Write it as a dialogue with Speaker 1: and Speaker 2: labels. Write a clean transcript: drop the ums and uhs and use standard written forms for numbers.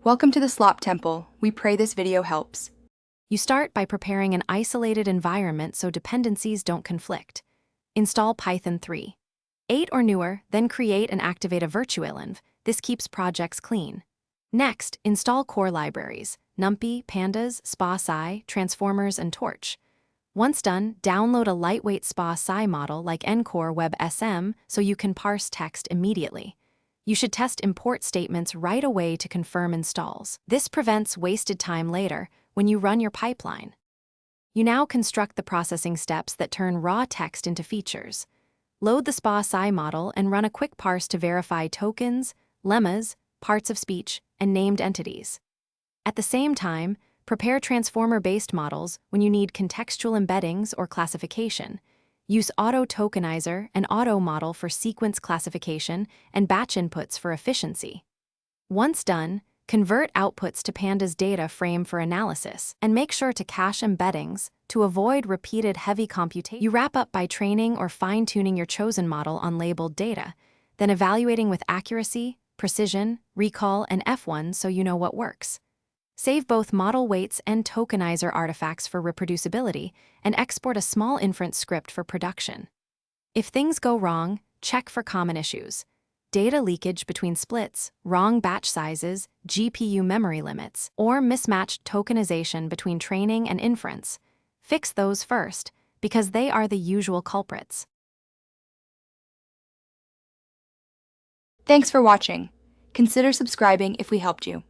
Speaker 1: Welcome to the Slop Temple. We pray this video helps.
Speaker 2: You start by preparing an isolated environment so dependencies don't conflict. Install Python 3. 8 or newer, then create and activate a virtual env. This keeps projects clean. Next, install core libraries: NumPy, Pandas, SPA-Sci, Transformers, and Torch. Once done, download a lightweight SPA-Sci model like Ncore Web SM so you can parse text immediately. You should test import statements right away to confirm installs. This prevents wasted time later when you run your pipeline. You now construct the processing steps that turn raw text into features. Load the SPA-Sci model and run a quick parse to verify tokens, lemmas, parts of speech, and named entities. At the same time, prepare transformer-based models when you need contextual embeddings or classification. Use Auto Tokenizer and Auto Model for sequence classification and batch inputs for efficiency. Once done, convert outputs to Pandas data frame for analysis, and make sure to cache embeddings to avoid repeated heavy computation. You wrap up by training or fine-tuning your chosen model on labeled data, then evaluating with accuracy, precision, recall, and F1 so you know what works. Save both model weights and tokenizer artifacts for reproducibility, and export a small inference script for production. If things go wrong, check for common issues: data leakage between splits, wrong batch sizes, GPU memory limits, or mismatched tokenization between training and inference. Fix those first, because they are the usual culprits.
Speaker 1: Thanks for watching. Consider subscribing if we helped you.